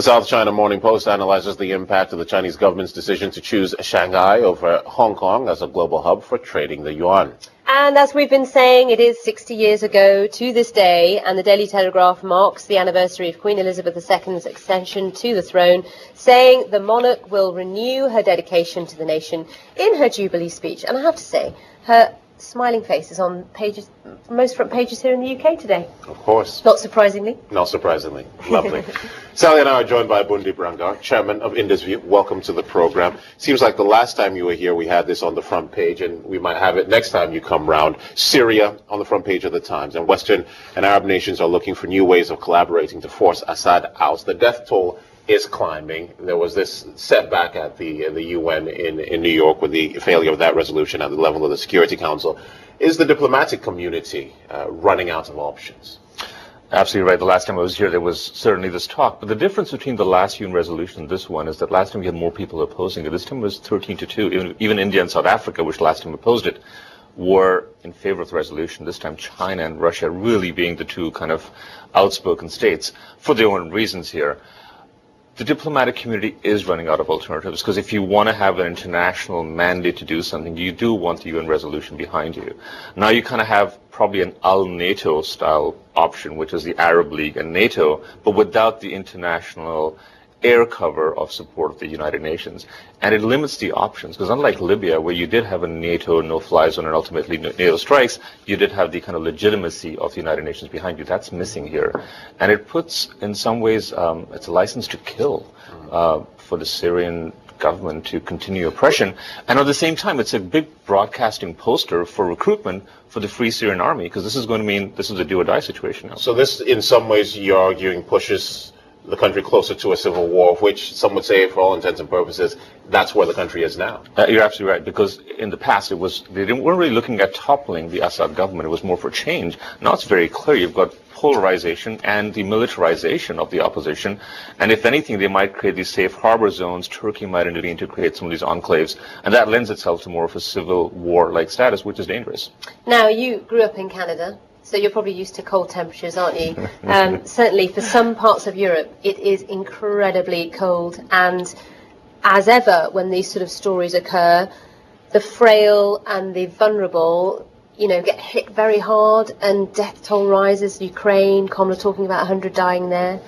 The South China Morning Post analyzes the impact of the Chinese government's decision to choose Shanghai over Hong Kong as a global hub for trading the yuan. And as we've been saying, it is 60 years ago to this day, and the Daily Telegraph marks the anniversary of Queen Elizabeth II's accession to the throne, saying the monarch will renew her dedication to the nation in her Jubilee speech. And I have to say, her smiling face is on most front pages here in the UK today. Of course. Not surprisingly. Not surprisingly. Lovely. Sally and I are joined by Bundeep Rangar, chairman of IndusView. Welcome to the program. Seems like the last time you were here, we had this on the front page, and we might have it next time you come round. Syria on the front page of the Times, and Western and Arab nations are looking for new ways of collaborating to force Assad out. The death toll is climbing. There was this setback at the UN in New York with the failure of that resolution at the level of the Security Council. Is the diplomatic community running out of options? Absolutely right. The last time I was here, there was certainly this talk. But the difference between the last UN resolution and this one is that last time we had more people opposing it. This time it was 13-2. Even India and South Africa, which last time opposed it, were in favor of the resolution. This time China and Russia really being the two kind of outspoken states for their own reasons here. The diplomatic community is running out of alternatives, because if you want to have an international mandate to do something, you do want the UN resolution behind you. Now you kind of have probably an al-NATO style option, which is the Arab League and NATO, but without the international air cover of support of the United Nations. And it limits the options, because unlike Libya, where you did have a NATO no-fly zone and ultimately NATO strikes, you did have the kind of legitimacy of the United Nations behind you. That's missing here. And it puts, in some ways, it's a license to kill for the Syrian government to continue oppression. And at the same time, it's a big broadcasting poster for recruitment for the Free Syrian Army, because this is going to mean this is a do-or-die situation now. So this, in some ways, you're arguing, pushes the country closer to a civil war, which some would say, for all intents and purposes, that's where the country is now. You're absolutely right, because in the past they weren't really looking at toppling the Assad government. It was more for change. Now it's very clear. You've got polarization and the militarization of the opposition, and if anything, they might create these safe harbor zones. Turkey might intervene to create some of these enclaves, and that lends itself to more of a civil war-like status, which is dangerous. Now, you grew up in Canada, so you're probably used to cold temperatures, aren't you? Certainly for some parts of Europe, it is incredibly cold. And as ever, when these sort of stories occur, the frail and the vulnerable, get hit very hard, and death toll rises. Ukraine, Comla talking about 100 dying there.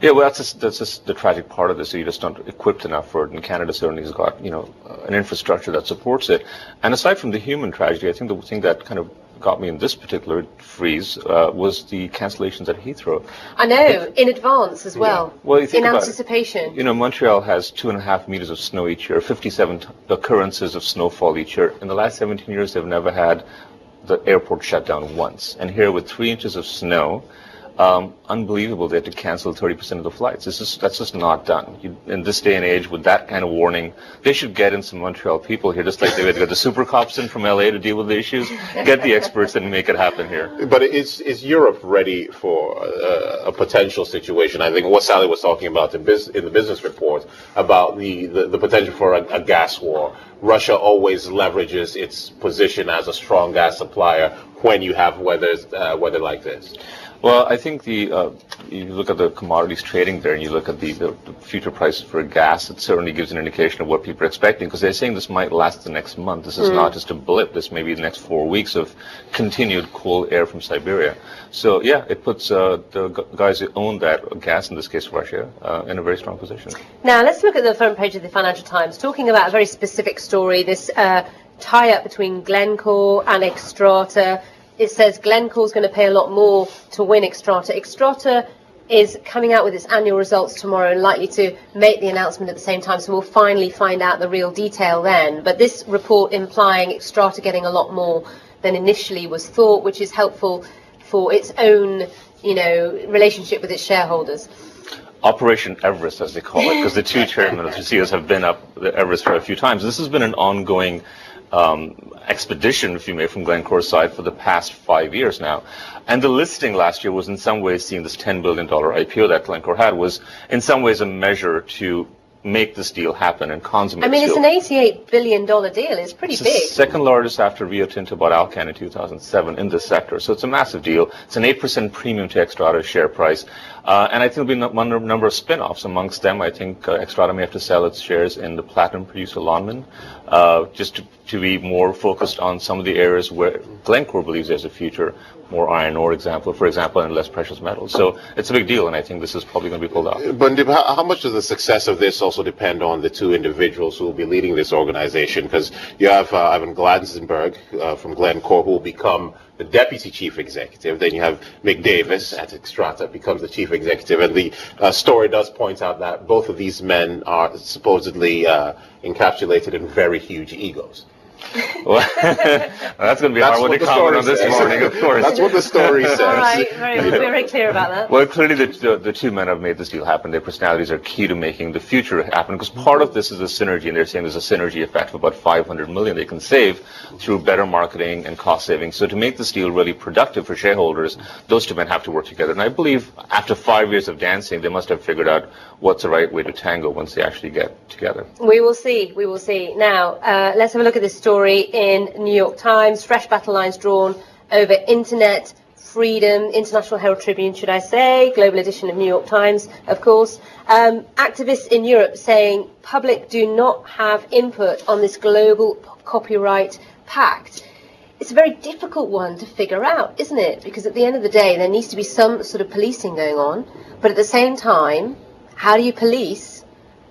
Yeah, well, that's just the tragic part of this. So you're just not equipped enough for it. And Canada certainly has got, an infrastructure that supports it. And aside from the human tragedy, I think the thing that kind of got me in this particular freeze was the cancellations at Heathrow. I know, in advance as well. Yeah. Well, you think in about anticipation. Montreal has 2.5 meters of snow each year, 57 occurrences of snowfall each year. In the last 17 years, they've never had the airport shut down once. And here, with 3 inches of snow, unbelievable, they had to cancel 30% of the flights. That's just not done. In this day and age, with that kind of warning, they should get in some Montreal people here, just like they would get the super cops in from LA to deal with the issues. Get the experts and make it happen here. But is Europe ready for a potential situation? I think what Sally was talking about in the business report about the potential for a gas war. Russia always leverages its position as a strong gas supplier when you have weather like this. Well, I think you look at the commodities trading there, and you look at the future prices for gas, it certainly gives an indication of what people are expecting, because they're saying this might last the next month. This is not just a blip. This may be the next 4 weeks of continued cold air from Siberia. So, yeah, it puts the guys who own that gas, in this case Russia, in a very strong position. Now, let's look at the front page of the Financial Times, talking about a very specific story, this tie-up between Glencore and Xstrata. It says Glencore's going to pay a lot more to win Xstrata. Xstrata is coming out with its annual results tomorrow and likely to make the announcement at the same time, so we'll finally find out the real detail then. But this report implying Xstrata getting a lot more than initially was thought, which is helpful for its own, relationship with its shareholders. Operation Everest, as they call it, because the two chairmen of the CEOs have been up the Everest for a few times. This has been an ongoing expedition, if you may, from Glencore's side for the past 5 years now. And the listing last year was in some ways, seeing this $10 billion IPO that Glencore had, was in some ways a measure to make this deal happen and consummate I mean, this it's deal. an $88 billion deal. It's pretty It's big. the second largest after Rio Tinto bought Alcan in 2007 in this sector. So it's a massive deal. It's an 8% premium to Xstrata's share price. And I think there'll be a number of spin-offs. Amongst them, I think Xstrata may have to sell its shares in the platinum producer Lonmin, just to be more focused on some of the areas where Glencore believes there's a future, more iron ore, for example, and less precious metals. So it's a big deal, and I think this is probably going to be pulled off. Bundeep, how much does the success of this also depend on the two individuals who will be leading this organization? Because you have Ivan Glanzenberg from Glencore, who will become the deputy chief executive. Then you have Mick Davis at Xstrata, becomes the chief executive. And the story does point out that both of these men are supposedly encapsulated in very huge egos. Well, that's going to be a hard one to comment on this morning, of course. That's what the story says. All right, very clear about that. Well, clearly the two men have made this deal happen. Their personalities are key to making the future happen, because part of this is a synergy, and they're saying there's a synergy effect of about $500 million they can save through better marketing and cost savings. So to make this deal really productive for shareholders, those two men have to work together. And I believe after 5 years of dancing, they must have figured out what's the right way to tango once they actually get together. We will see. We will see. Now, let's have a look at this story in New York Times. Fresh battle lines drawn over internet freedom. International Herald Tribune, should I say. Global edition of New York Times, of course. Activists in Europe saying public do not have input on this global copyright pact. It's a very difficult one to figure out, isn't it? Because at the end of the day, there needs to be some sort of policing going on. But at the same time, how do you police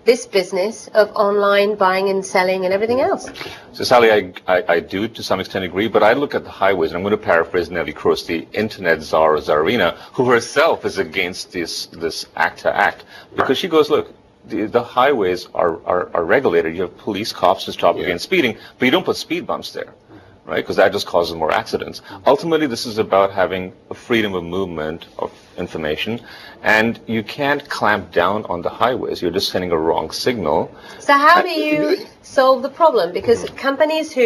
this business of online buying and selling and everything else? So, Sally, I do to some extent agree, but I look at the highways, and I'm going to paraphrase Nellie Kroes, the internet czar, Tsarina, who herself is against this act, because she goes, look, the highways are regulated. You have police, cops to stop against speeding, but you don't put speed bumps there, right? Because that just causes more accidents. Ultimately, this is about having a freedom of movement of information, and you can't clamp down on the highways. You're just sending a wrong signal. So how do you solve the problem? Because companies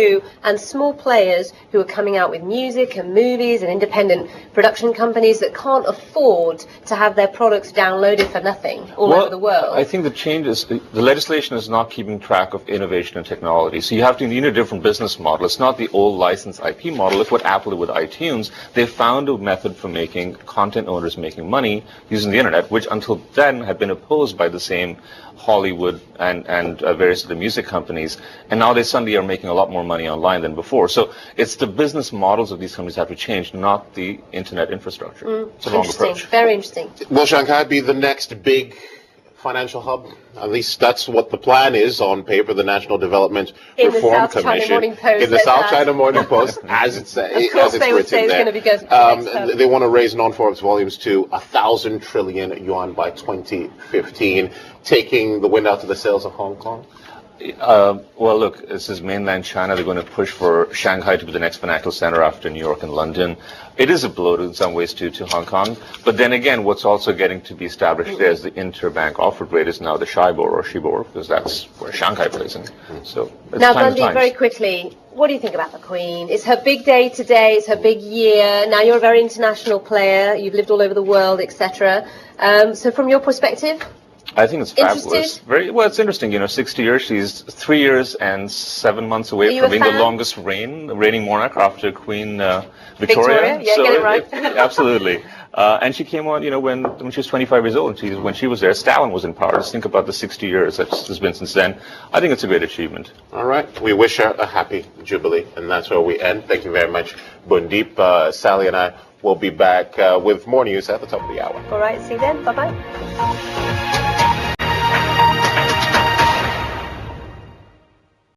and small players who are coming out with music and movies and independent production companies that can't afford to have their products downloaded for nothing all over the world. I think the change is, the legislation is not keeping track of innovation and technology. So you need a different business model. It's not the old licensed IP model. Look what Apple did with iTunes. They found a method for making content owners making money using the internet, which until then had been opposed by the same Hollywood and various other music companies, and now they suddenly are making a lot more money online than before. So it's the business models of these companies have to change, not the internet infrastructure. It's a wrong approach. Very interesting. Will Shanghai be the next big financial hub? At least that's what the plan is on paper. The National Development Reform Commission in the South China Morning Post, as it's written there. They want to raise non-forex volumes to 1,000 trillion yuan by 2015, taking the wind out of the sails of Hong Kong. Well, look, this is mainland China. They're going to push for Shanghai to be the next financial center after New York and London. It is a blow in some ways to Hong Kong. But then again, what's also getting to be established there is the interbank offered rate is now the Shibor, because that's where Shanghai plays in. So now, Bundeep, very quickly, what do you think about the Queen? It's her big day today. It's her big year. Now, you're a very international player. You've lived all over the world, etc. So from your perspective? I think it's fabulous. It's interesting. 60 years. She's 3 years and 7 months away from being the longest reigning monarch after Queen Victoria. Yeah, so get it right. Absolutely. And she came on, when she was 25 years old. And when she was there, Stalin was in power. Just think about the 60 years that's been since then. I think it's a great achievement. All right. We wish her a happy jubilee, and that's where we end. Thank you very much, Bundeep. Sally and I will be back with more news at the top of the hour. All right. See you then. Bye-bye.